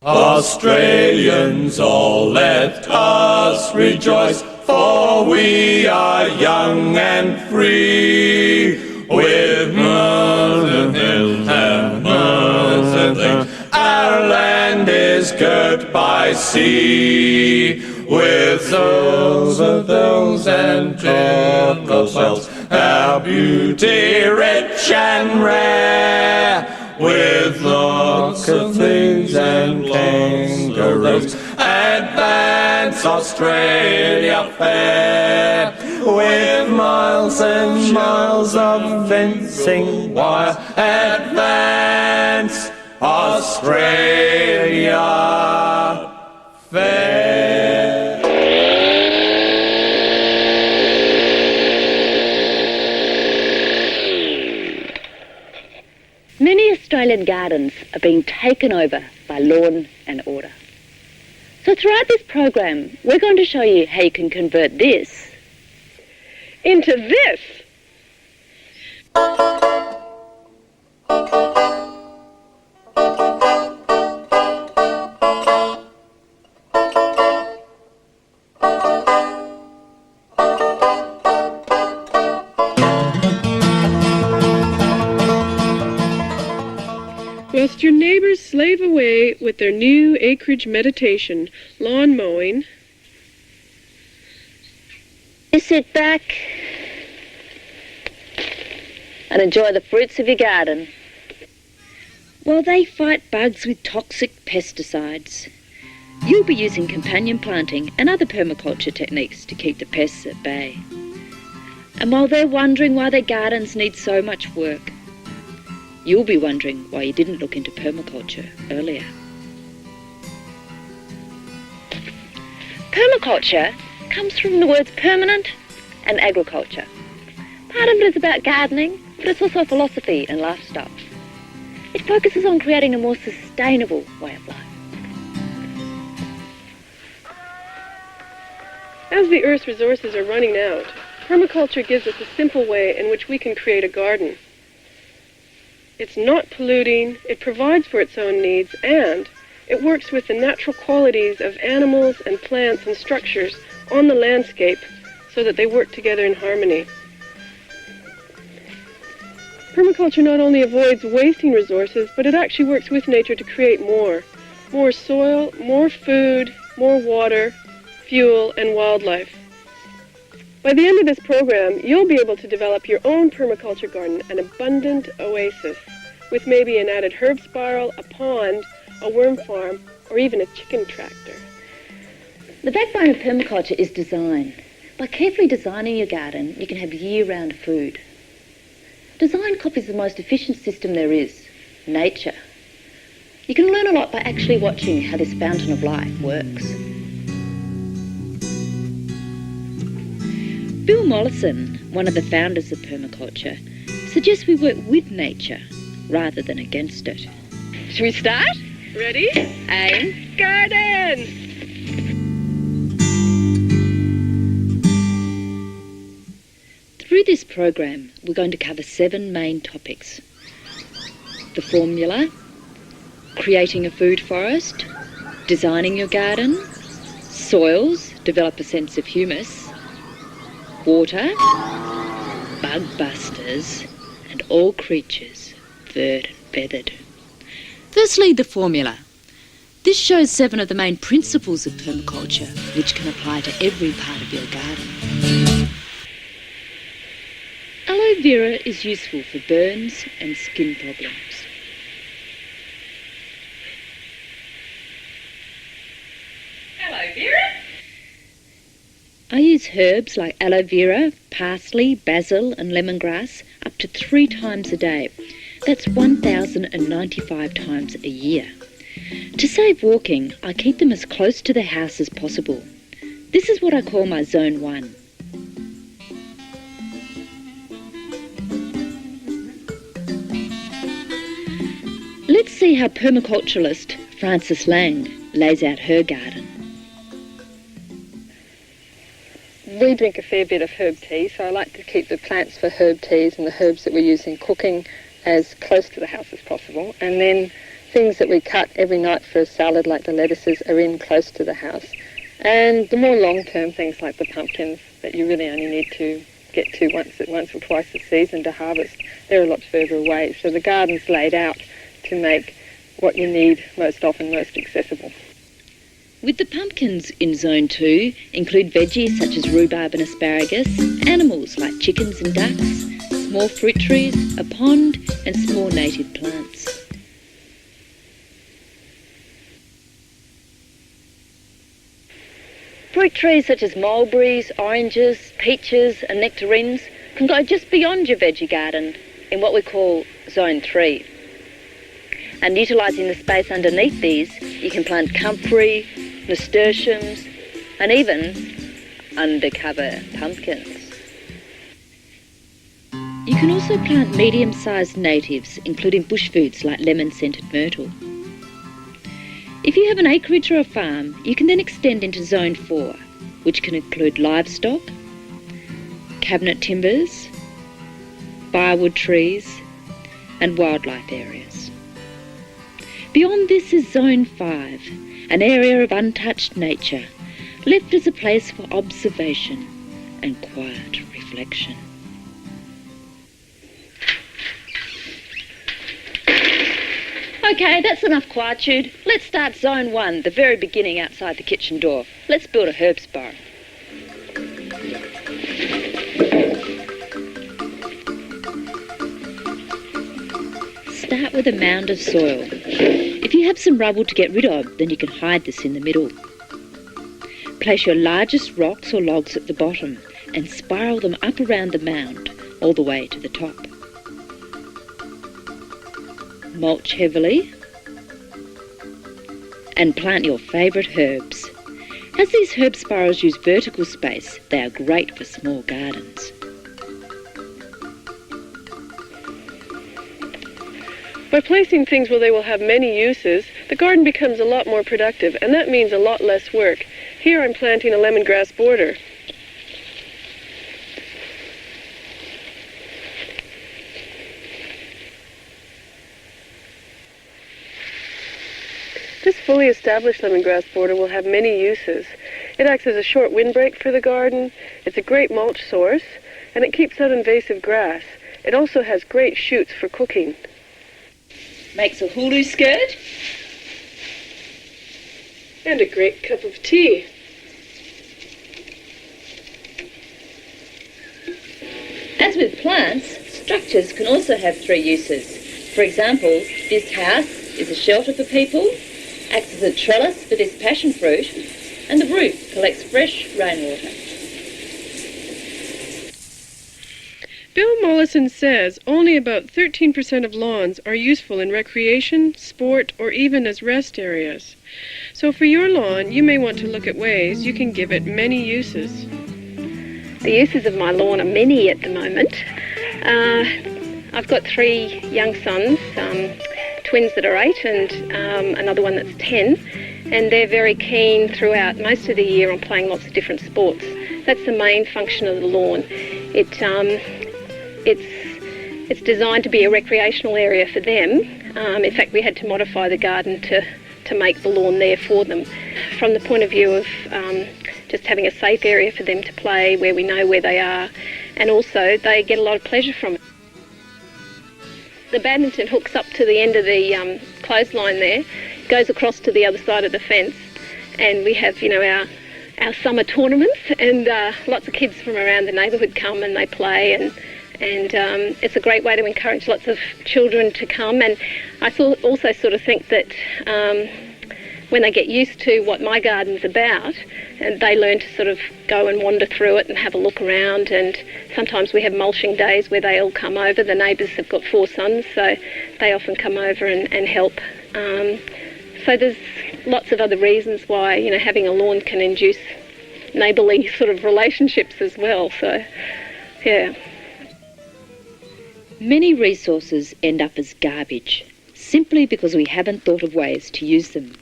Australians, all let us rejoice, for we are young and free. With mountain hills and mountains and things, our land is girt by sea. With hills and jingle bells, our beauty rich and rare. With lots of things and kangaroos, advance Australia fair. With miles and miles of fencing wire, advance Australia fair. Many Australian gardens are being taken over by lawn and order. So throughout this program, we're going to show you how you can convert this into this. Whilst your neighbors slave away with their new acreage meditation, lawn mowing, You sit back and enjoy the fruits of your garden while they fight bugs with toxic pesticides. You'll be using companion planting and other permaculture techniques to keep the pests at bay. And while they're wondering why their gardens need so much work, you'll be wondering why you didn't look into permaculture earlier. Permaculture comes from the words permanent and agriculture. Part of it is about gardening, but it's also a philosophy and lifestyle. It focuses on creating a more sustainable way of life. as the Earth's resources are running out, permaculture gives us a simple way in which we can create a garden. It's not polluting, it provides for its own needs, and it works with the natural qualities of animals and plants and structures on the landscape so that they work together in harmony. Permaculture not only avoids wasting resources, but it actually works with nature to create more. More soil, more food, more water, fuel, and wildlife. By the end of this program, you'll be able to develop your own permaculture garden, an abundant oasis, with maybe an added herb spiral, a pond, a worm farm, or even a chicken tractor. The backbone of permaculture is design. By carefully designing your garden, you can have year-round food. Design copies the most efficient system there is, nature. You can learn a lot by actually watching how this fountain of life works. Bill Mollison, one of the founders of permaculture, suggests we work with nature rather than against it. Should we start? Ready? Aim. Garden! Through this program, we're going to cover 7 main topics. The formula, creating a food forest, designing your garden, soils, develop a sense of humus, water, bug busters, and all creatures, furred and feathered. Firstly, the formula. This shows 7 of the main principles of permaculture, which can apply to every part of your garden. Aloe vera is useful for burns and skin problems. Aloe vera? I use herbs like aloe vera, parsley, basil and lemongrass up to 3 times a day. That's 1,095 times a year. To save walking, I keep them as close to the house as possible. This is what I call my Zone 1. Let's see how permaculturalist Frances Lang lays out her garden. We drink a fair bit of herb tea, so I like to keep the plants for herb teas and the herbs that we use in cooking as close to the house as possible. And then things that we cut every night for a salad, like the lettuces, are in close to the house. And the more long-term things like the pumpkins that you really only need to get to once or twice a season to harvest, they're a lot further away. So the garden's laid out to make what you need most often most accessible. With the pumpkins in Zone 2 include veggies such as rhubarb and asparagus, animals like chickens and ducks, small fruit trees, a pond and small native plants. Fruit trees such as mulberries, oranges, peaches and nectarines can go just beyond your veggie garden in what we call Zone 3. And utilising the space underneath these, you can plant comfrey, nasturtiums and even undercover pumpkins. You can also plant medium-sized natives, including bush foods like lemon-scented myrtle. If you have an acreage or a farm, you can then extend into Zone 4, which can include livestock, cabinet timbers, firewood trees, and wildlife areas. Beyond this is Zone 5, an area of untouched nature, left as a place for observation and quiet reflection. Okay, that's enough quietude. Let's start Zone 1, the very beginning outside the kitchen door. Let's build a herbs bar. Start with a mound of soil. If you have some rubble to get rid of, then you can hide this in the middle. Place your largest rocks or logs at the bottom and spiral them up around the mound all the way to the top. Mulch heavily and plant your favourite herbs. As these herb spirals use vertical space, they are great for small gardens. By placing things where they will have many uses, the garden becomes a lot more productive, and that means a lot less work. Here I'm planting a lemongrass border. This fully established lemongrass border will have many uses. It acts as a short windbreak for the garden, it's a great mulch source, and it keeps out invasive grass. It also has great shoots for cooking. Makes a hulu skirt. And a great cup of tea. As with plants, structures can also have three uses. For example, this house is a shelter for people, acts as a trellis for this passion fruit, and the roof collects fresh rainwater. Bill Mollison says only about 13% of lawns are useful in recreation, sport, or even as rest areas. So for your lawn, you may want to look at ways you can give it many uses. The uses of my lawn are many at the moment. I've got 3 young sons, twins that are 8 and another one that's 10, and they're very keen throughout most of the year on playing lots of different sports. That's the main function of the lawn. It's designed to be a recreational area for them. In fact, we had to modify the garden to make the lawn there for them. From the point of view of just having a safe area for them to play where we know where they are, and also they get a lot of pleasure from it. The badminton hooks up to the end of the clothesline there, goes across to the other side of the fence, and we have, our summer tournaments, and lots of kids from around the neighbourhood come and they play, and it's a great way to encourage lots of children to come. And I also sort of think that when they get used to what my garden's about, and they learn to sort of go and wander through it and have a look around, and sometimes we have mulching days where they all come over. The neighbours have got 4 sons, so they often come over and help. So there's lots of other reasons why, having a lawn can induce neighbourly sort of relationships as well. So, yeah. Many resources end up as garbage, simply because we haven't thought of ways to use them.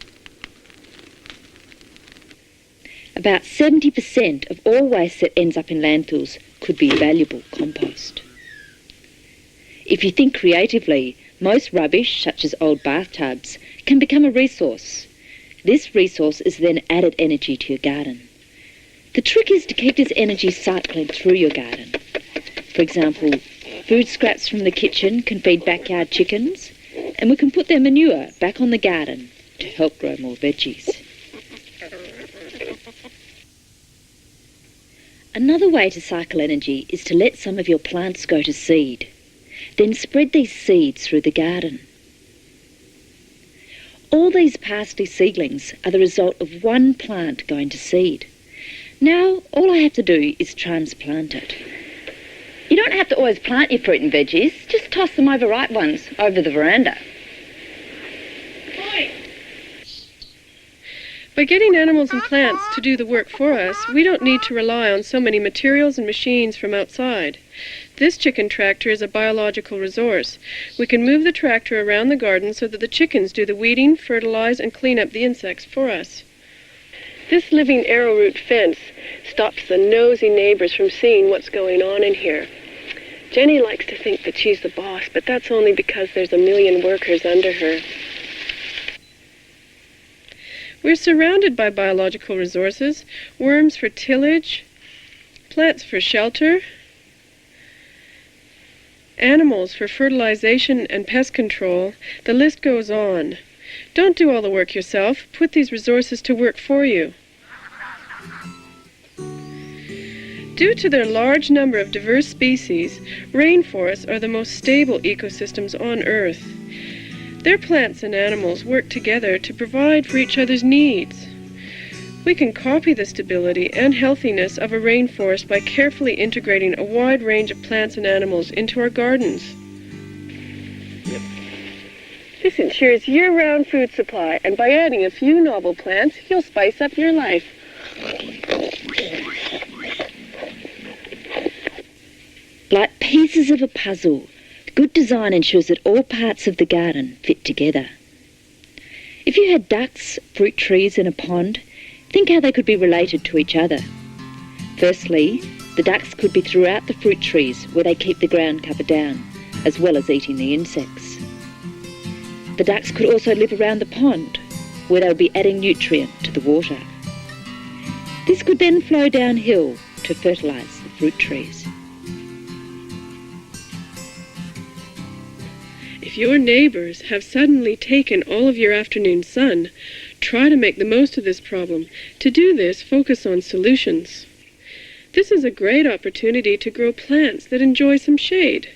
About 70% of all waste that ends up in landfills could be valuable compost. If you think creatively, Most rubbish, such as old bathtubs, can become a resource. This resource is then added energy to your garden. The trick is to keep this energy cycling through your garden. For example, food scraps from the kitchen can feed backyard chickens, and we can put their manure back on the garden to help grow more veggies. Another way to cycle energy is to let some of your plants go to seed. Then spread these seeds through the garden. All these parsley seedlings are the result of one plant going to seed. Now, all I have to do is transplant it. You don't have to always plant your fruit and veggies, just toss them over ripe ones over the veranda. By getting animals and plants to do the work for us, we don't need to rely on so many materials and machines from outside. This chicken tractor is a biological resource. We can move the tractor around the garden so that the chickens do the weeding, fertilize, and clean up the insects for us. This living arrowroot fence stops the nosy neighbors from seeing what's going on in here. Jenny likes to think that she's the boss, but that's only because there's a million workers under her. We're surrounded by biological resources, worms for tillage, plants for shelter, animals for fertilization and pest control. The list goes on. Don't do all the work yourself. Put these resources to work for you. Due to their large number of diverse species, rainforests are the most stable ecosystems on Earth. Their plants and animals work together to provide for each other's needs. We can copy the stability and healthiness of a rainforest by carefully integrating a wide range of plants and animals into our gardens. This ensures year-round food supply, and by adding a few novel plants, you'll spice up your life. Like pieces of a puzzle, good design ensures that all parts of the garden fit together. If you had ducks, fruit trees and a pond, think how they could be related to each other. Firstly, the ducks could be throughout the fruit trees where they keep the ground cover down, as well as eating the insects. The ducks could also live around the pond, where they would be adding nutrient to the water. This could then flow downhill to fertilise the fruit trees. If your neighbors have suddenly taken all of your afternoon sun, try to make the most of this problem. To do this, focus on solutions. This is a great opportunity to grow plants that enjoy some shade.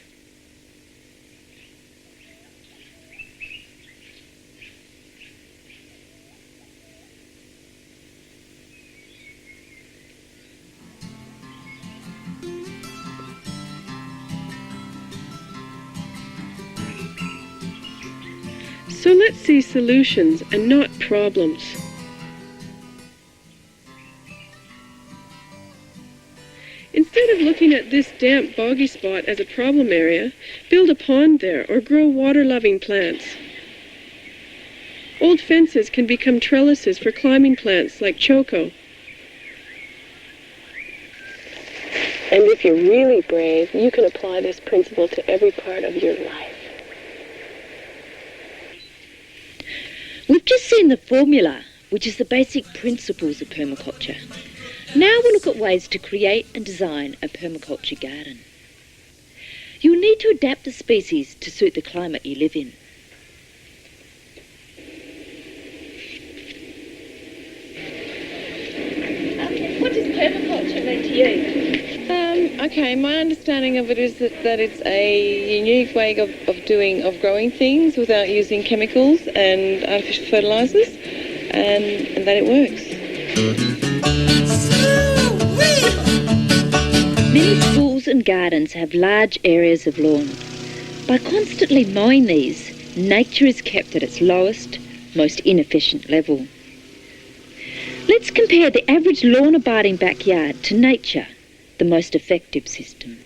So let's see solutions and not problems. Instead of looking at this damp, boggy spot as a problem area, build a pond there or grow water-loving plants. Old fences can become trellises for climbing plants like choco. And if you're really brave, you can apply this principle to every part of your life. We've just seen the formula, which is the basic principles of permaculture. Now we'll look at ways to create and design a permaculture garden. You'll need to adapt the species to suit the climate you live in. What does permaculture mean to you? Okay, my understanding of it is that it's a unique way of growing things without using chemicals and artificial fertilisers, and that it works. Many schools and gardens have large areas of lawn. By constantly mowing these, nature is kept at its lowest, most inefficient level. Let's compare the average lawn-abiding backyard to nature, the most effective system.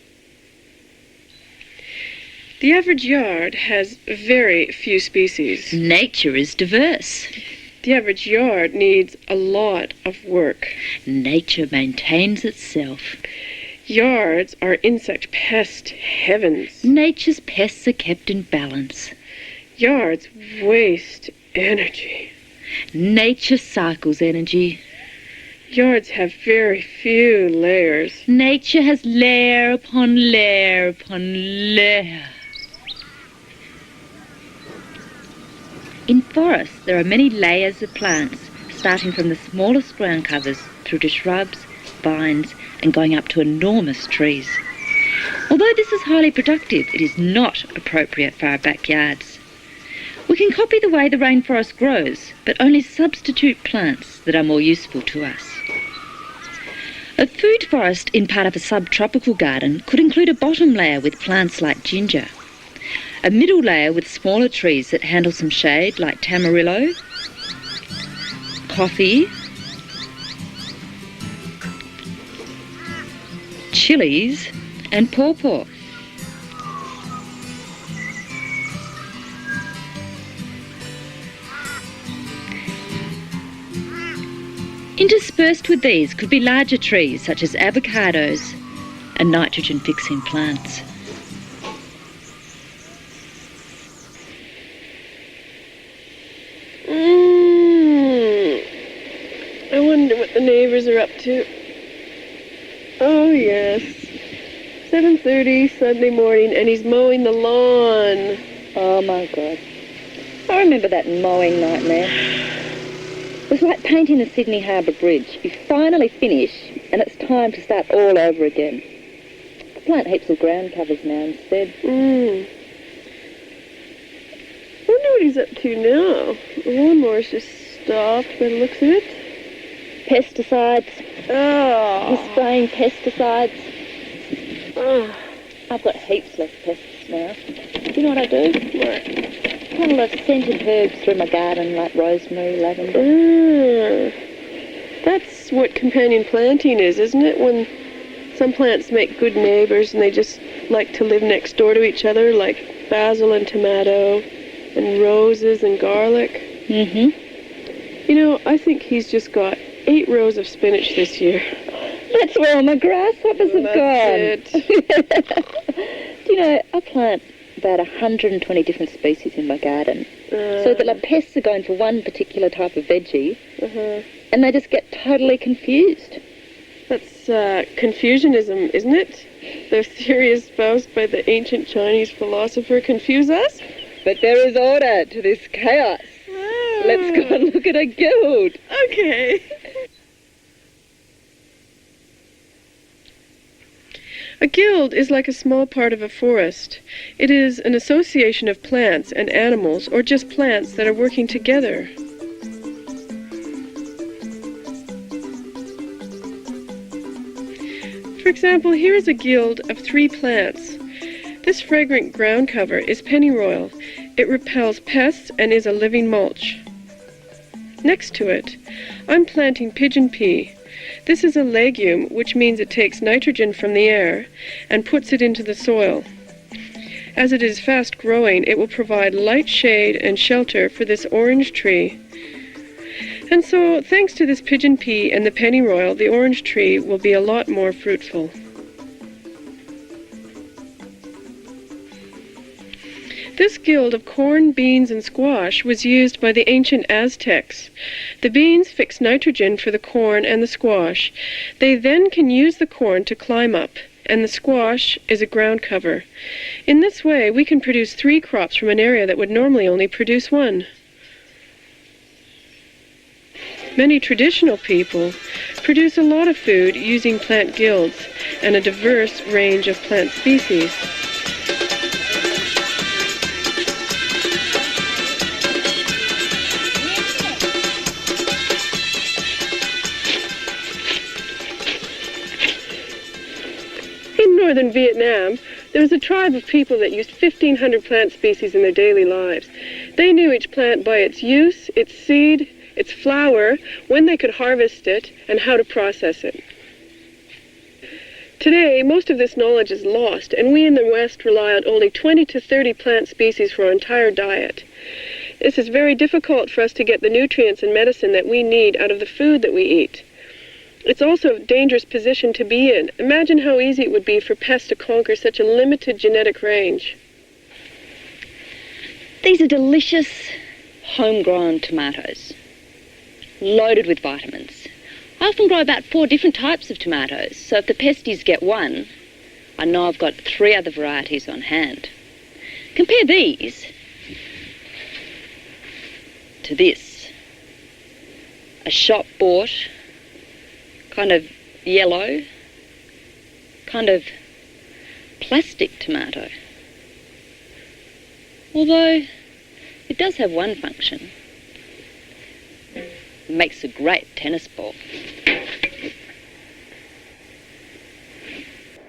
The average yard has very few species. Nature is diverse. The average yard needs a lot of work. Nature maintains itself. Yards are insect pest heavens. Nature's pests are kept in balance. Yards waste energy. Nature cycles energy. Yards have very few layers. Nature has layer upon layer upon layer. In forests, there are many layers of plants, starting from the smallest ground covers through to shrubs, vines, and going up to enormous trees. Although this is highly productive, it is not appropriate for our backyards. We can copy the way the rainforest grows, but only substitute plants that are more useful to us. A food forest in part of a subtropical garden could include a bottom layer with plants like ginger, a middle layer with smaller trees that handle some shade like tamarillo, coffee, chilies and pawpaw. Interspersed with these could be larger trees such as avocados and nitrogen-fixing plants. I wonder what the neighbours are up to. Oh, yes. 7:30 Sunday morning, and he's mowing the lawn. Oh my God. I remember that mowing nightmare. It was like painting the Sydney Harbour Bridge. You finally finish, and it's time to start all over again. I plant heaps of ground covers now instead. I wonder what he's up to now. The lawnmower's just stopped by the looks of it. Pesticides. Oh. He's spraying pesticides. Oh. I've got heaps less pests now. Do you know what I do? What? Put a lot of scented herbs through my garden, like rosemary, lavender. That's what companion planting is, isn't it? When some plants make good neighbours and they just like to live next door to each other, like basil and tomato and roses and garlic. Mm-hmm. You know, I think he's just got 8 rows of spinach this year. That's where all my grasshoppers have gone. Do you know, I plant about 120 different species in my garden. So that the pests are going for one particular type of veggie, and they just get totally confused. That's Confucianism, isn't it? The theory espoused by the ancient Chinese philosopher Confuse us? But there is order to this chaos. Let's go and look at a guild. Okay. A guild is like a small part of a forest. It is an association of plants and animals, or just plants that are working together. For example, here is a guild of 3 plants. This fragrant ground cover is pennyroyal. It repels pests and is a living mulch. Next to it, I'm planting pigeon pea. This is a legume, which means it takes nitrogen from the air and puts it into the soil. As it is fast growing, it will provide light shade and shelter for this orange tree. And so, thanks to this pigeon pea and the pennyroyal, the orange tree will be a lot more fruitful. This guild of corn, beans, and squash was used by the ancient Aztecs. The beans fix nitrogen for the corn and the squash. They then can use the corn to climb up, and the squash is a ground cover. In this way, we can produce 3 crops from an area that would normally only produce 1. Many traditional people produce a lot of food using plant guilds and a diverse range of plant species. In northern Vietnam, there was a tribe of people that used 1,500 plant species in their daily lives. They knew each plant by its use, its seed, its flower, when they could harvest it, and how to process it. Today, most of this knowledge is lost, and we in the West rely on only 20 to 30 plant species for our entire diet. This is very difficult for us to get the nutrients and medicine that we need out of the food that we eat. It's also a dangerous position to be in. Imagine how easy it would be for pests to conquer such a limited genetic range. These are delicious homegrown tomatoes, loaded with vitamins. I often grow about 4 different types of tomatoes, so if the pesties get one, I know I've got 3 other varieties on hand. Compare these to this. A shop-bought, kind of yellow, kind of plastic tomato. Although it does have one function. It makes a great tennis ball.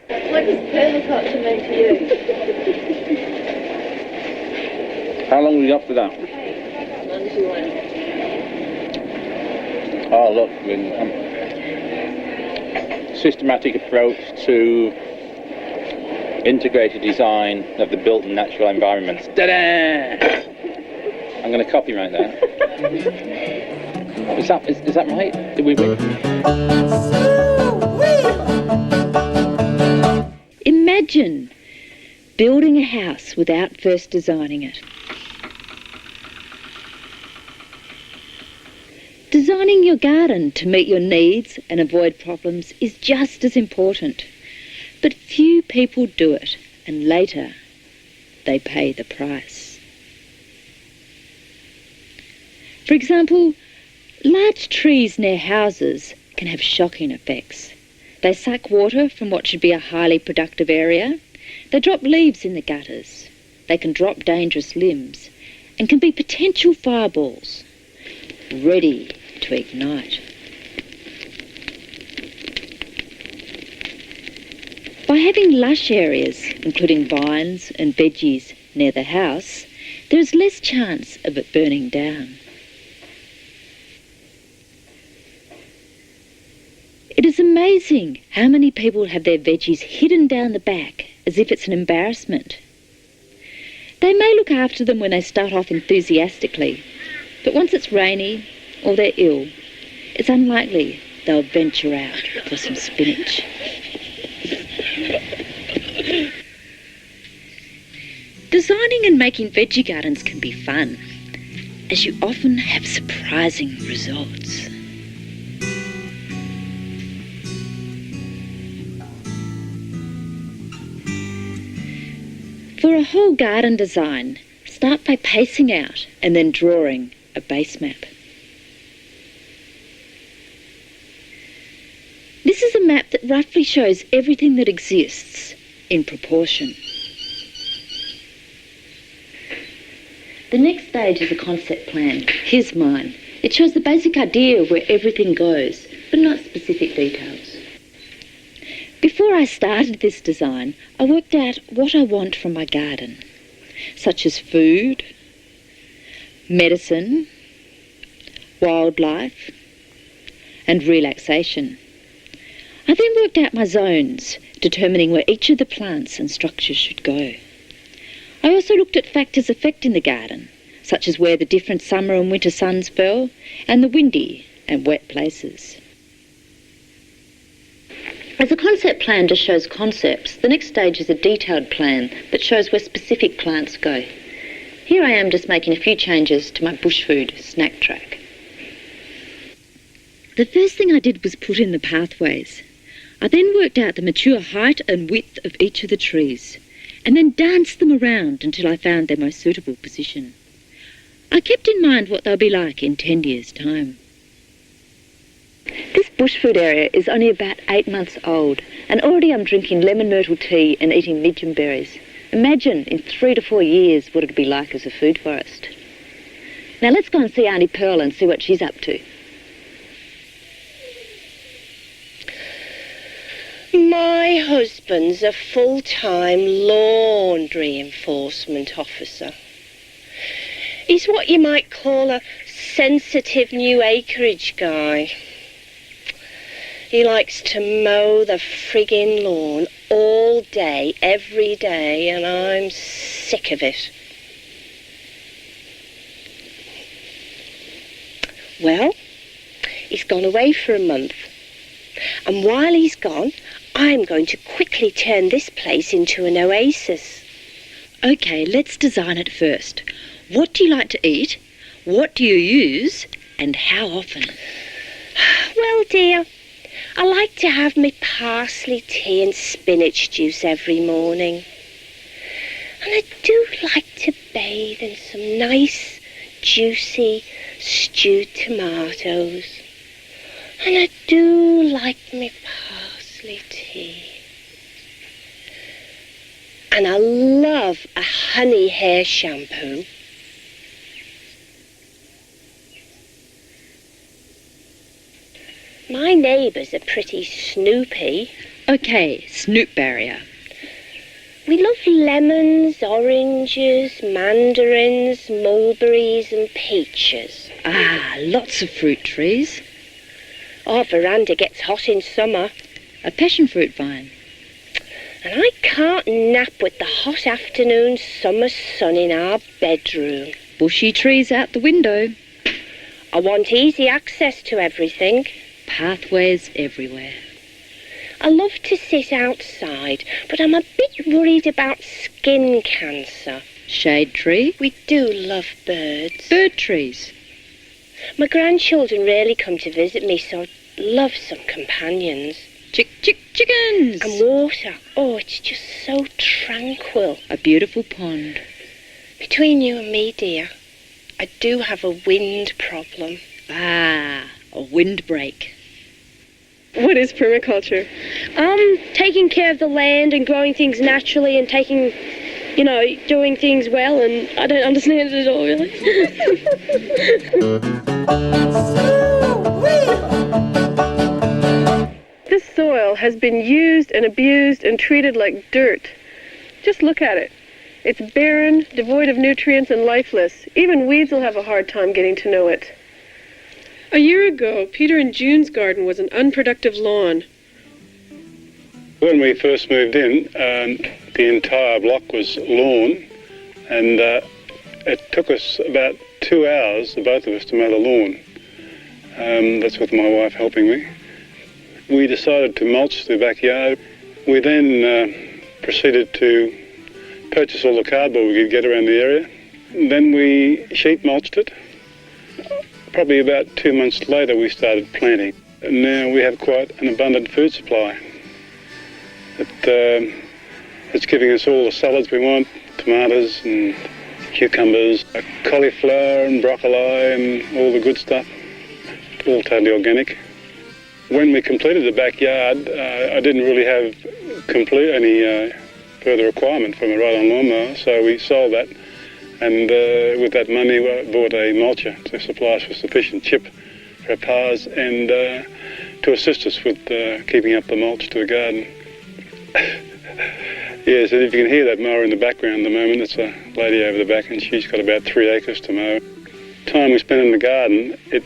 What does permaculture mean to you? How long were you up for that? Long as you want. Oh, look, I mean, systematic approach to integrated design of the built and natural environments. Ta-da! I'm going to copyright that. Is that right? Did we win? Imagine building a house without first designing it. Designing your garden to meet your needs and avoid problems is just as important. But few people do it, and later they pay the price. For example, large trees near houses can have shocking effects. They suck water from what should be a highly productive area. They drop leaves in the gutters. They can drop dangerous limbs and can be potential fireballs, ready to ignite. By having lush areas, including vines and veggies near the house, there is less chance of it burning down. It is amazing how many people have their veggies hidden down the back as if it's an embarrassment. They may look after them when they start off enthusiastically, but once it's rainy or they're ill, it's unlikely they'll venture out for some spinach. Designing and making veggie gardens can be fun, as you often have surprising results. For a whole garden design, start by pacing out and then drawing a base map. This is a map that roughly shows everything that exists in proportion. The next stage is a concept plan. Here's mine. It shows the basic idea of where everything goes, but not specific details. Before I started this design, I worked out what I want from my garden, such as food, medicine, wildlife, and relaxation. I then worked out my zones, determining where each of the plants and structures should go. I also looked at factors affecting the garden, such as where the different summer and winter suns fell, and the windy and wet places. As a concept plan just shows concepts, the next stage is a detailed plan that shows where specific plants go. Here I am just making a few changes to my bush food snack track. The first thing I did was put in the pathways. I then worked out the mature height and width of each of the trees, and then danced them around until I found their most suitable position. I kept in mind what they'll be like in 10 years' time. This bush food area is only about 8 months old, and already I'm drinking lemon myrtle tea and eating midgeon berries. Imagine in 3 to 4 years what it'd be like as a food forest. Now let's go and see Auntie Pearl and see what she's up to. My husband's a full-time laundry enforcement officer. He's what you might call a sensitive new acreage guy. He likes to mow the friggin' lawn all day, every day, and I'm sick of it. Well, he's gone away for a month. And while he's gone, I'm going to quickly turn this place into an oasis. Okay, let's design it first. What do you like to eat? What do you use? And how often? Well, dear, I like to have my parsley tea and spinach juice every morning. And I do like to bathe in some nice, juicy, stewed tomatoes. And I do like my parsley tea. And I love a honey hair shampoo. My neighbours are pretty snoopy. Okay, snoop barrier. We love lemons, oranges, mandarins, mulberries and peaches. Ah, lots of fruit trees. Our veranda gets hot in summer. A passion fruit vine. And I can't nap with the hot afternoon summer sun in our bedroom. Bushy trees out the window. I want easy access to everything. Pathways everywhere. I love to sit outside, but I'm a bit worried about skin cancer. Shade tree. We do love birds. Bird trees. My grandchildren rarely come to visit me, so I'd love some companions. Chickens. And water. Oh, it's just so tranquil. A beautiful pond. Between you and me, dear, I do have a wind problem. Ah, a windbreak. What is permaculture? Taking care of the land and growing things naturally and doing things well, and I don't understand it at all, really. This soil has been used and abused and treated like dirt. Just look at it. It's barren, devoid of nutrients and lifeless. Even weeds will have a hard time getting to know it. A year ago, Peter and June's garden was an unproductive lawn. When we first moved in, the entire block was lawn, and it took us about 2 hours, the both of us, to mow the lawn. That's with my wife helping me. We decided to mulch the backyard. We then proceeded to purchase all the cardboard we could get around the area. Then we sheet mulched it. Probably about 2 months later we started planting. And now we have quite an abundant food supply. It's giving us all the salads we want, tomatoes and cucumbers, cauliflower and broccoli and all the good stuff, all totally organic. When we completed the backyard, I didn't really have any further requirement from a ride-on lawnmower, so we sold that, and with that money we bought a mulcher to supply us with sufficient chip for our paths and to assist us with keeping up the mulch to the garden. Yes, and if you can hear that mower in the background at the moment, it's a lady over the back, and she's got about 3 acres to mow. Time we spend in the garden, it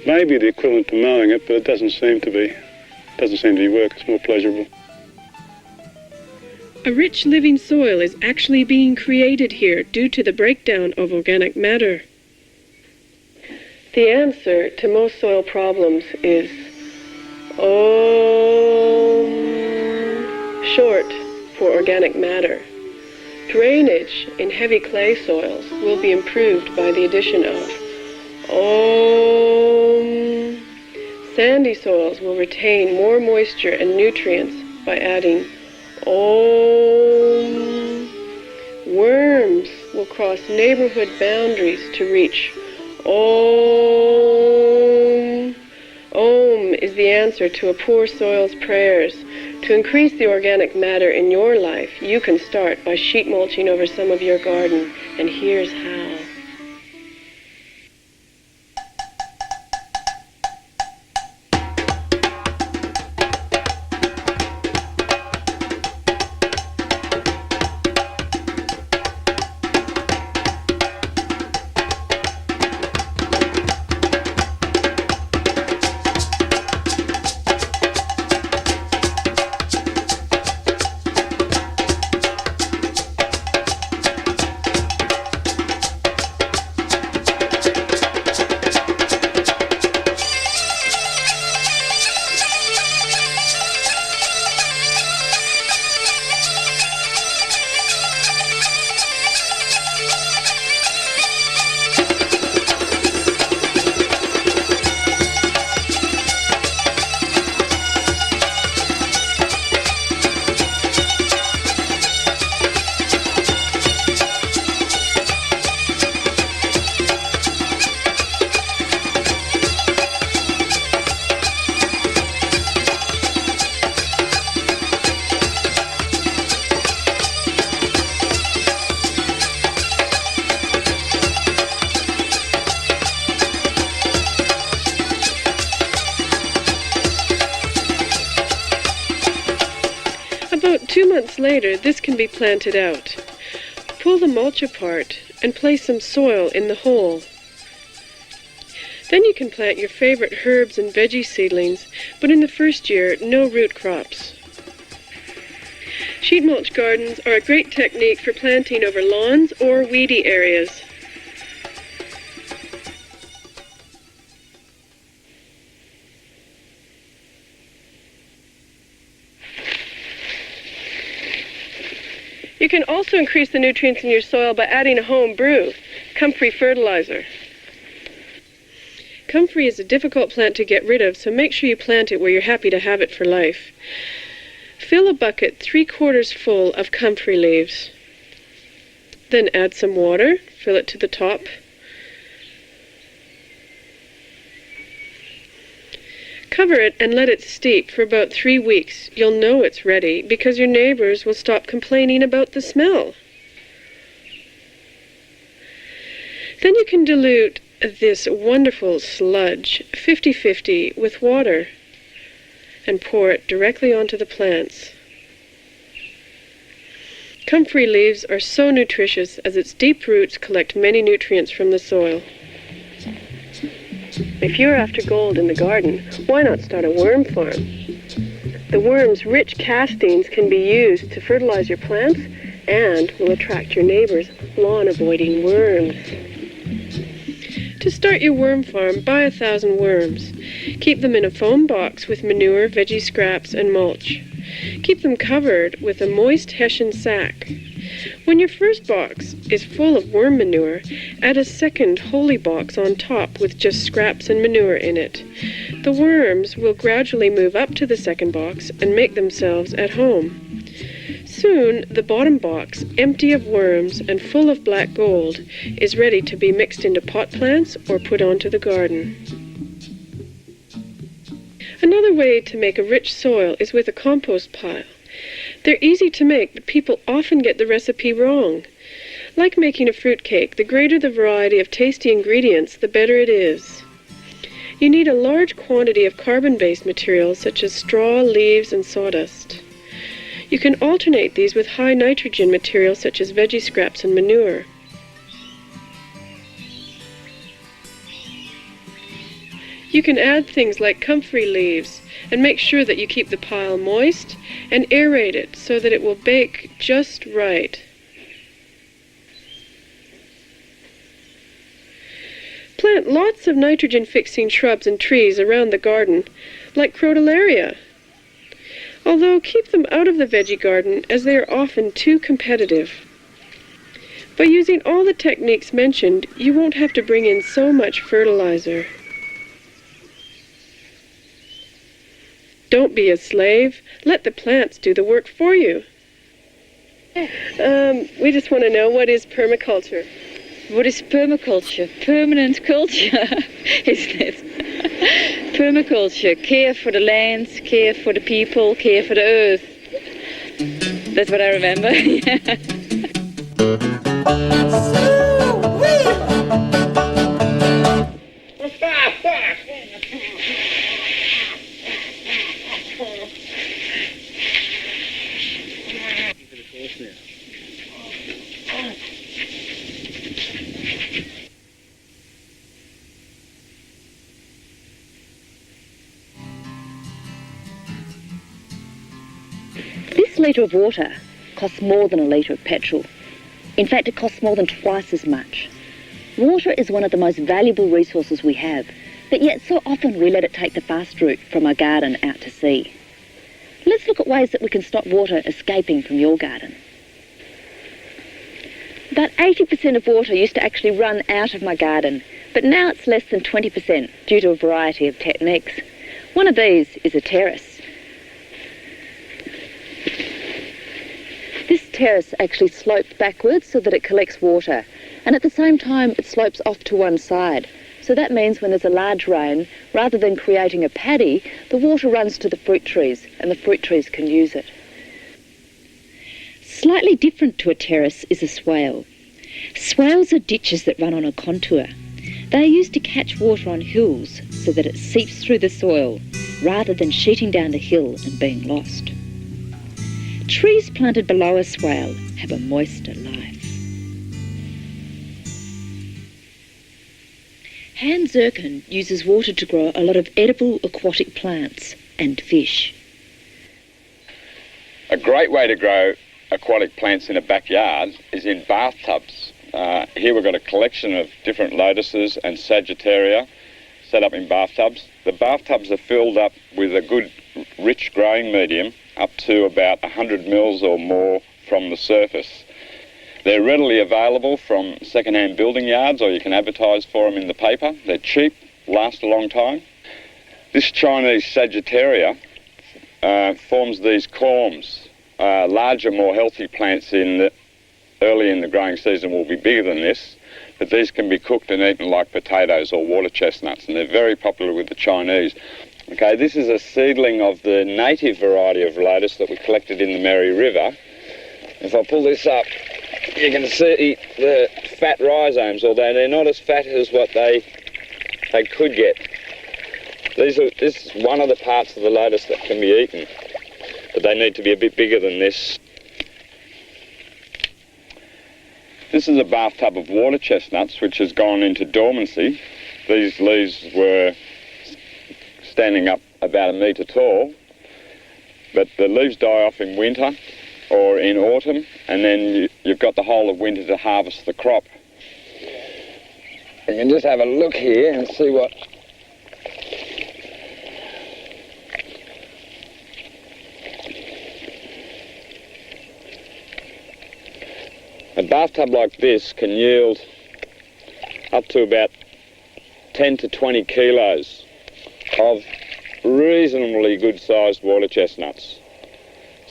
may be the equivalent to mowing it, but it doesn't seem to be. It doesn't seem to be work. It's more pleasurable. A rich living soil is actually being created here due to the breakdown of organic matter. The answer to most soil problems is short for organic matter. Drainage in heavy clay soils will be improved by the addition of Sandy soils will retain more moisture and nutrients by adding Worms will cross neighborhood boundaries to reach Om is the answer to a poor soil's prayers. To increase the organic matter in your life, you can start by sheet mulching over some of your garden, and here's how. About 2 months later, this can be planted out. Pull the mulch apart and place some soil in the hole. Then you can plant your favorite herbs and veggie seedlings, but in the first year, no root crops. Sheet mulch gardens are a great technique for planting over lawns or weedy areas. You can also increase the nutrients in your soil by adding a home brew, comfrey fertilizer. Comfrey is a difficult plant to get rid of, so make sure you plant it where you're happy to have it for life. Fill a bucket 3/4 full of comfrey leaves. Then add some water, fill it to the top. Cover it and let it steep for about 3 weeks. You'll know it's ready because your neighbors will stop complaining about the smell. Then you can dilute this wonderful sludge 50-50 with water and pour it directly onto the plants. Comfrey leaves are so nutritious as its deep roots collect many nutrients from the soil. If you're after gold in the garden, why not start a worm farm? The worm's rich castings can be used to fertilize your plants and will attract your neighbor's lawn-avoiding worms. To start your worm farm, buy 1,000 worms. Keep them in a foam box with manure, veggie scraps, and mulch. Keep them covered with a moist hessian sack. When your first box is full of worm manure, add a second holy box on top with just scraps and manure in it. The worms will gradually move up to the second box and make themselves at home. Soon, the bottom box, empty of worms and full of black gold, is ready to be mixed into pot plants or put onto the garden. Another way to make a rich soil is with a compost pile. They're easy to make, but people often get the recipe wrong. Like making a fruit cake, the greater the variety of tasty ingredients, the better it is. You need a large quantity of carbon-based materials such as straw, leaves, and sawdust. You can alternate these with high nitrogen materials such as veggie scraps and manure. You can add things like comfrey leaves and make sure that you keep the pile moist and aerate it so that it will bake just right. Plant lots of nitrogen-fixing shrubs and trees around the garden, like crotalaria. Although keep them out of the veggie garden as they are often too competitive. By using all the techniques mentioned, you won't have to bring in so much fertilizer. Don't be a slave. Let the plants do the work for you. We just want to know, what is permaculture? What is permaculture? Permanent culture, isn't it? Permaculture, care for the lands, care for the people, care for the earth. That's what I remember. This litre of water costs more than a litre of petrol. In fact, it costs more than twice as much. Water is one of the most valuable resources we have, but yet so often we let it take the fast route from our garden out to sea. Let's look at ways that we can stop water escaping from your garden. About 80% of water used to actually run out of my garden, but now it's less than 20% due to a variety of techniques. One of these is a terrace. This terrace actually slopes backwards so that it collects water, and at the same time it slopes off to one side. So that means when there's a large rain, rather than creating a paddy, the water runs to the fruit trees and the fruit trees can use it. Slightly different to a terrace is a swale. Swales are ditches that run on a contour. They are used to catch water on hills so that it seeps through the soil rather than sheeting down the hill and being lost. Trees planted below a swale have a moister life. Hans Zirkin uses water to grow a lot of edible aquatic plants and fish. A great way to grow aquatic plants in a backyard is in bathtubs. Here we've got a collection of different lotuses and sagittaria set up in bathtubs. The bathtubs are filled up with a good rich growing medium up to about 100 mils or more from the surface. They're readily available from second-hand building yards, or you can advertise for them in the paper. They're cheap, last a long time. This Chinese sagittaria forms these corms. Larger, more healthy plants early in the growing season will be bigger than this, but these can be cooked and eaten like potatoes or water chestnuts, and they're very popular with the Chinese. Okay, this is a seedling of the native variety of lotus that we collected in the Mary River. If I pull this up, you can see the fat rhizomes, although they're not as fat as what they could get. This is one of the parts of the lotus that can be eaten, but they need to be a bit bigger than this. This is a bathtub of water chestnuts which has gone into dormancy. These leaves were standing up about 1 metre tall, but the leaves die off in winter or in autumn, and then you've got the whole of winter to harvest the crop. You can just have a look here and see what... A bathtub like this can yield up to about 10 to 20 kilos of reasonably good-sized water chestnuts.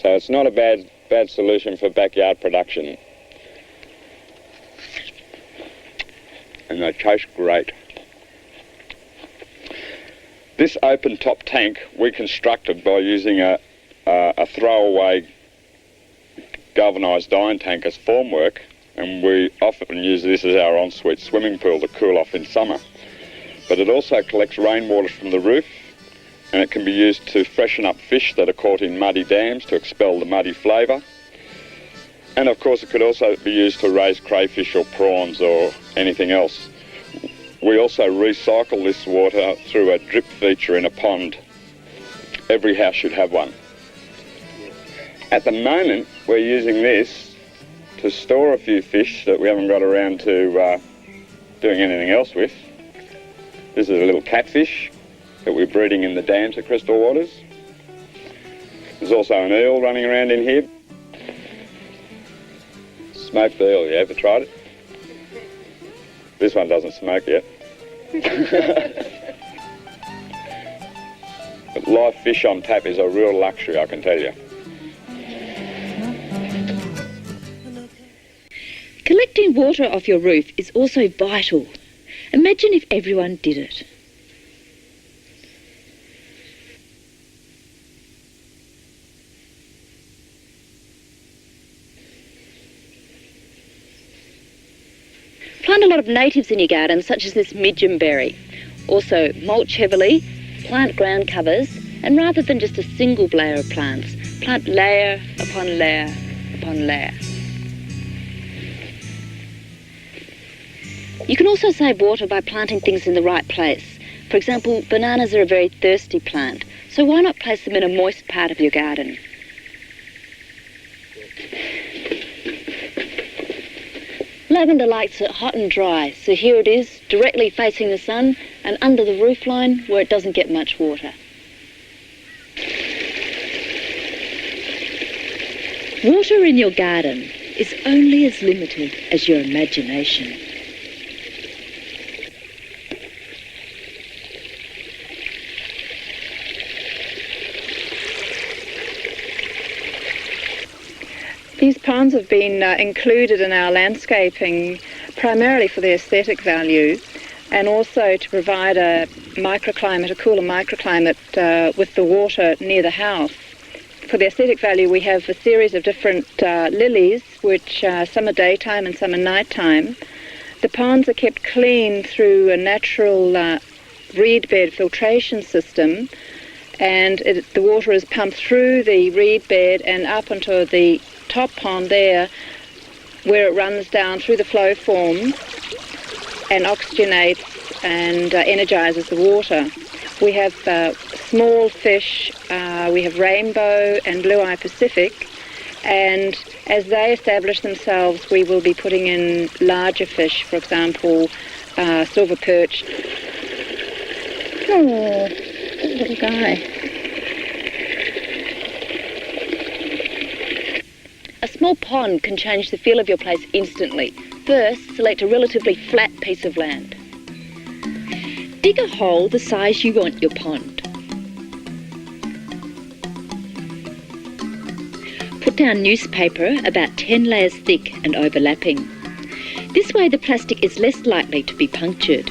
So it's not a bad solution for backyard production. And they taste great. This open-top tank we constructed by using a throwaway galvanised iron tank as formwork, and we often use this as our ensuite swimming pool to cool off in summer. But it also collects rainwater from the roof, and it can be used to freshen up fish that are caught in muddy dams to expel the muddy flavour. And of course it could also be used to raise crayfish or prawns or anything else. We also recycle this water through a drip feature in a pond. Every house should have one. At the moment we're using this to store a few fish that we haven't got around to doing anything else with. This is a little catfish that we're breeding in the dams at Crystal Waters. There's also an eel running around in here. Smoked eel, you ever tried it? This one doesn't smoke yet. But live fish on tap is a real luxury, I can tell you. Collecting water off your roof is also vital. Imagine if everyone did it. Plant a lot of natives in your garden, such as this midgeonberry. Also, mulch heavily, plant ground covers, and rather than just a single layer of plants, plant layer upon layer upon layer. You can also save water by planting things in the right place. For example, bananas are a very thirsty plant, so why not place them in a moist part of your garden? Lavender likes it hot and dry, so here it is, directly facing the sun and under the roofline where it doesn't get much water. Water in your garden is only as limited as your imagination. These ponds have been included in our landscaping primarily for their aesthetic value, and also to provide a microclimate, a cooler microclimate with the water near the house. For the aesthetic value, we have a series of different lilies, which some are daytime and some are nighttime. The ponds are kept clean through a natural reed bed filtration system, and the water is pumped through the reed bed and up onto the top pond there, where it runs down through the flow form and oxygenates and energizes the water. We have small fish, we have rainbow and blue-eye Pacific, and as they establish themselves, we will be putting in larger fish, for example, silver perch. Oh, little guy. A small pond can change the feel of your place instantly. First, select a relatively flat piece of land. Dig a hole the size you want your pond. Put down newspaper about 10 layers thick and overlapping. This way the plastic is less likely to be punctured.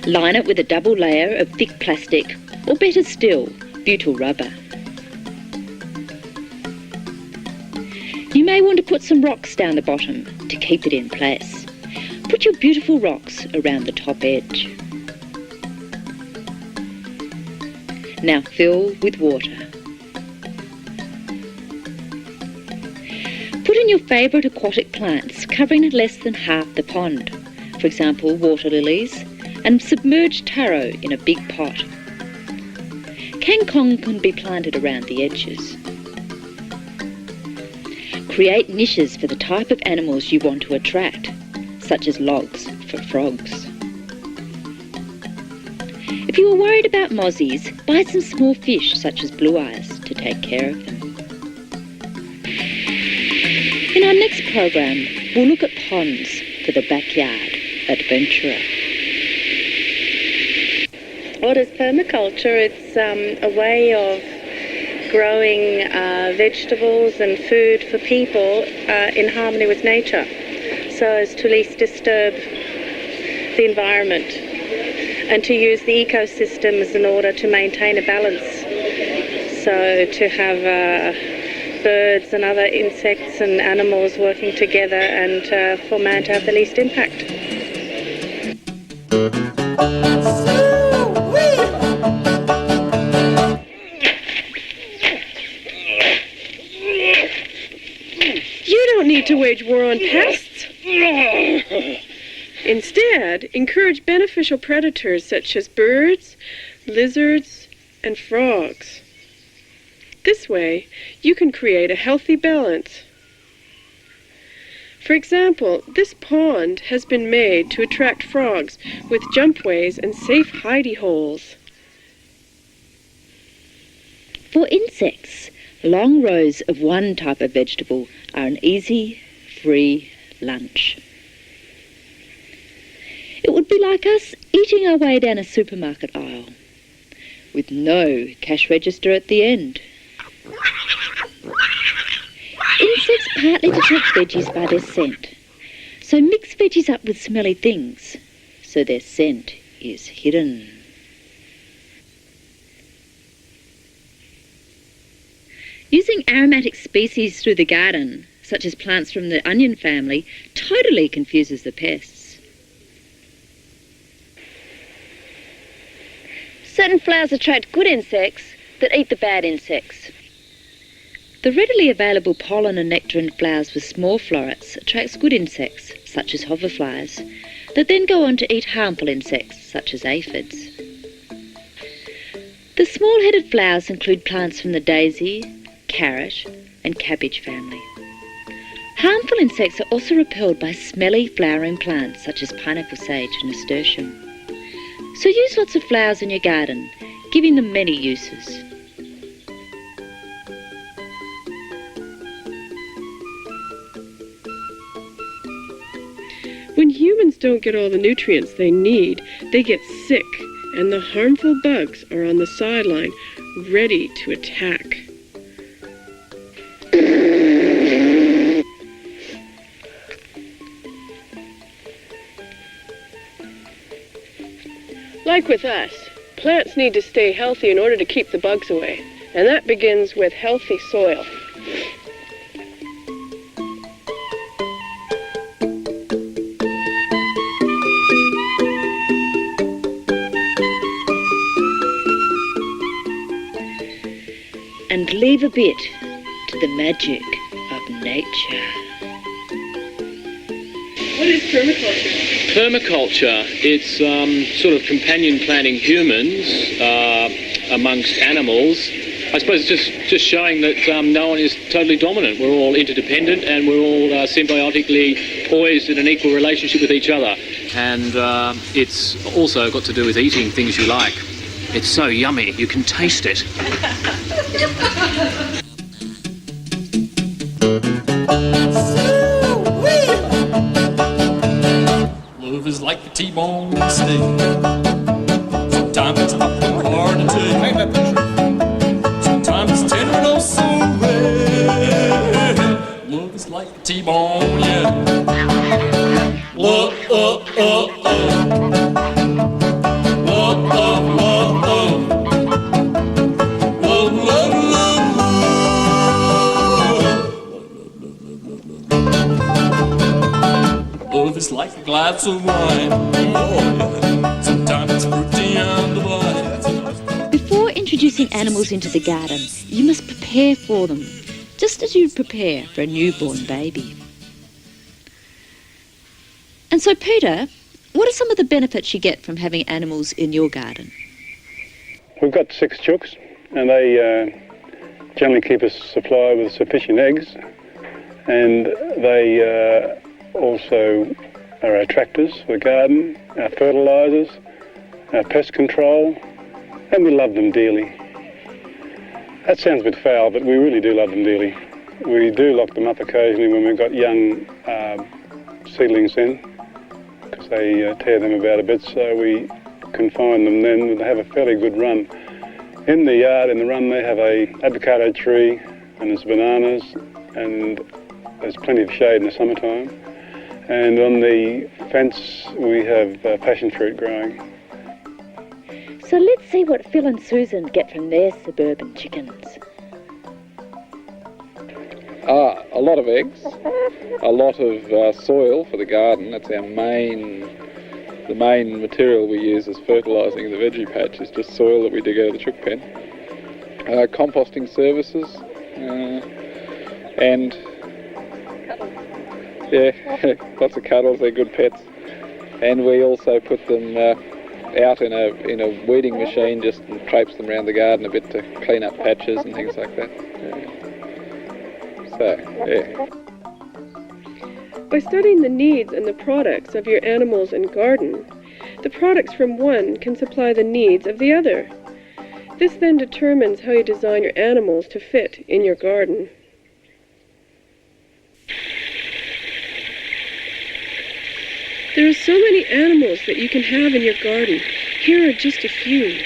Line it with a double layer of thick plastic, or better still, butyl rubber. You may want to put some rocks down the bottom to keep it in place. Put your beautiful rocks around the top edge. Now fill with water. Put in your favourite aquatic plants, covering less than half the pond. For example, water lilies, and submerged taro in a big pot. Kangkong can be planted around the edges. Create niches for the type of animals you want to attract, such as logs for frogs. If you are worried about mozzies, buy some small fish such as blue eyes to take care of them. In our next program, we'll look at ponds for the backyard adventurer. What is permaculture? It's a way of growing vegetables and food for people in harmony with nature, so as to least disturb the environment and to use the ecosystems in order to maintain a balance. So to have birds and other insects and animals working together and for man to have the least impact. You don't need to wage war on pests. Instead, encourage beneficial predators such as birds, lizards, and frogs. This way, you can create a healthy balance. For example, this pond has been made to attract frogs with jumpways and safe hidey holes. For insects, long rows of one type of vegetable are an easy, free lunch. It would be like us eating our way down a supermarket aisle, with no cash register at the end. Insects partly detect veggies by their scent, so mix veggies up with smelly things, so their scent is hidden. Using aromatic species through the garden, such as plants from the onion family, totally confuses the pests. Certain flowers attract good insects that eat the bad insects. The readily available pollen and nectar in flowers with small florets attracts good insects, such as hoverflies, that then go on to eat harmful insects, such as aphids. The small-headed flowers include plants from the daisy, carrot, and cabbage family. Harmful insects are also repelled by smelly flowering plants, such as pineapple sage and nasturtium. So use lots of flowers in your garden, giving them many uses. When humans don't get all the nutrients they need, they get sick, and the harmful bugs are on the sideline, ready to attack. Like with us, plants need to stay healthy in order to keep the bugs away, and that begins with healthy soil. and leave a bit to the magic of nature. What is permaculture? Permaculture, it's sort of companion planting humans amongst animals. I suppose it's just showing that no one is totally dominant. We're all interdependent and we're all symbiotically poised in an equal relationship with each other. And it's also got to do with eating things you like. It's so yummy, you can taste it. Love is like a T-bone steak. Sometimes it's hot and hard to take. Sometimes it's tender and oh so red. Love is like a T-bone, yeah. Love, love, love, love, love, love. Love is like a glass of wine. Oh, yeah. Sometimes it's fruity and divine. Before introducing animals into the garden, you must prepare for them, just as you'd prepare for a newborn baby. And so, Peter, what are some of the benefits you get from having animals in your garden? We've got 6 chooks, and they generally keep us supplied with sufficient eggs, and they also are our tractors for the garden, our fertilisers, our pest control, and we love them dearly. That sounds a bit foul, but we really do love them dearly. We do lock them up occasionally when we've got young seedlings in, because they tear them about a bit, so we confine them then, and they have a fairly good run. In the yard, in the run, they have a avocado tree, and there's bananas, and there's plenty of shade in the summertime. And on the fence, we have passion fruit growing. So let's see what Phil and Susan get from their suburban chickens. A lot of eggs, a lot of soil for the garden. That's the main material we use as fertilising the veggie patch is just soil that we dig out of the chook pen. Composting services, and yeah, lots of cuddles. They're good pets, and we also put them out in a weeding machine, just and traipse them around the garden a bit to clean up patches and things like that. So, yeah. By studying the needs and the products of your animals and garden, the products from one can supply the needs of the other. This then determines how you design your animals to fit in your garden. There are so many animals that you can have in your garden. Here are just a few.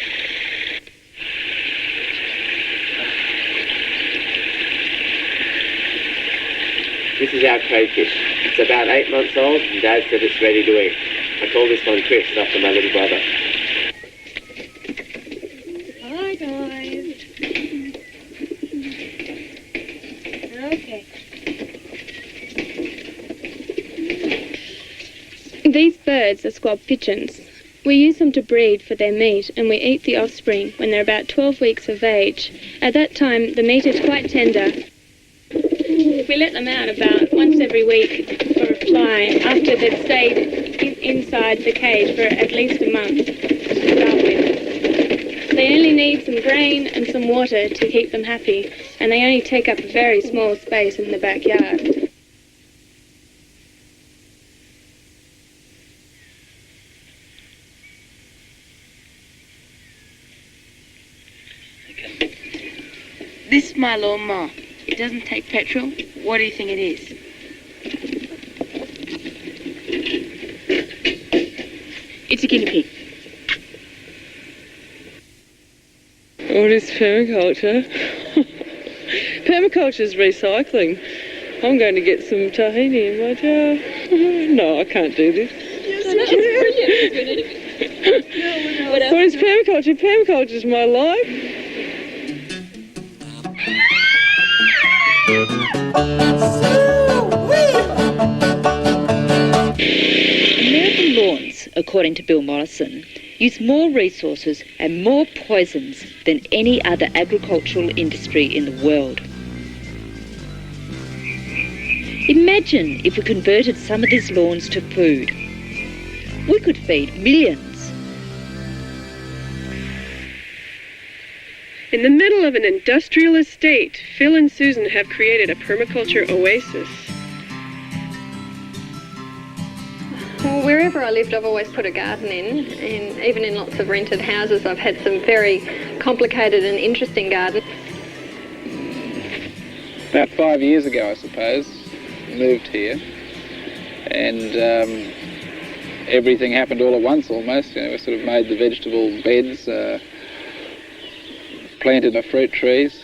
This is our crayfish. It's about 8 months old, and Dad said it's ready to eat. I call this one Chris after my little brother. Hi guys. Okay. These birds are squab pigeons. We use them to breed for their meat, and we eat the offspring when they're about 12 weeks of age. At that time, the meat is quite tender. We let them out about once every week for a fly after they've stayed inside the cage for at least a month to start with. They only need some grain and some water to keep them happy, and they only take up a very small space in the backyard. This is my lawnmower. It doesn't take petrol. What do you think it is? It's a guinea pig. What is permaculture? Permaculture is recycling. I'm going to get some tahini in my jar. No, I can't do this. Yes, brilliant. What is permaculture? Permaculture is my life. American lawns, according to Bill Mollison, use more resources and more poisons than any other agricultural industry in the world. Imagine if we converted some of these lawns to food. We could feed millions. In the middle of an industrial estate, Phil and Susan have created a permaculture oasis. Well, wherever I lived, I've always put a garden in, and even in lots of rented houses, I've had some very complicated and interesting gardens. About 5 years ago, I suppose, moved here, and everything happened all at once almost. You know, we sort of made the vegetable beds, planted our fruit trees.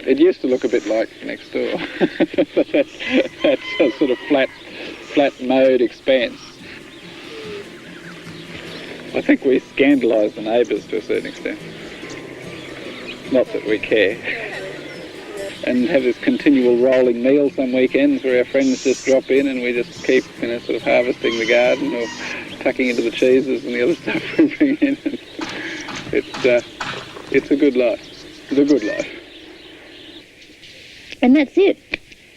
It used to look a bit like next door, but that's a sort of flat mowed expanse. I think we scandalise the neighbours to a certain extent. Not that we care. And have this continual rolling meal some weekends where our friends just drop in and we just keep, you know, sort of harvesting the garden or tucking into the cheeses and the other stuff we bring in. And it's a good life. It's a good life. And that's it.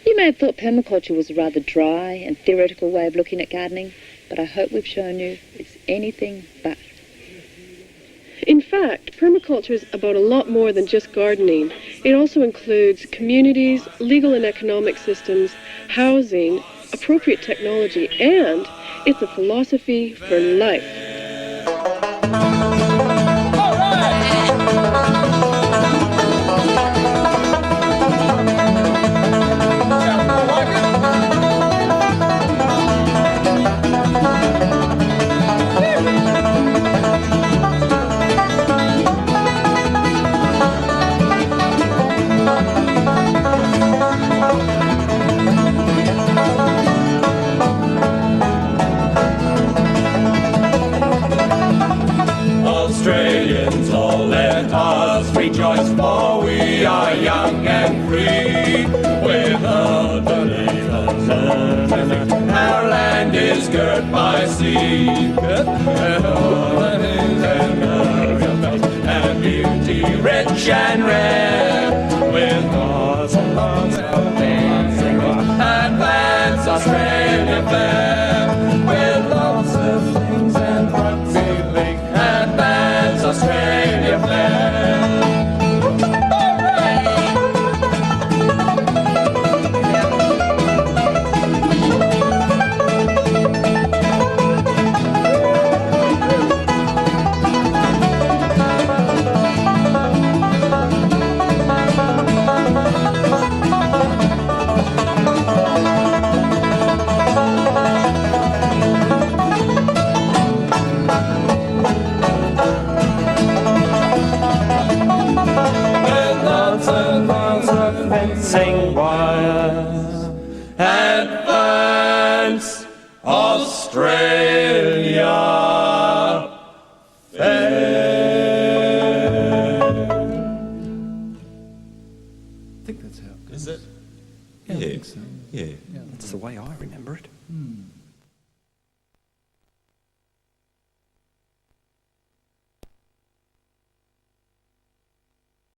You may have thought permaculture was a rather dry and theoretical way of looking at gardening, but I hope we've shown you it's anything but. In fact, permaculture is about a lot more than just gardening. It also includes communities, legal and economic systems, housing, appropriate technology, and it's a philosophy for life. Australians, all let us rejoice, for we are young and free. Without the nations, our land is girt by sea. And beauty rich and rare, with laws and laws and advance Australia fair, with lots of things and rugby league, advance Australia fair. Fencing wires, advance Australia fair. I think that's how it goes. Is it? Yeah, I think so. Yeah, that's the way I remember it.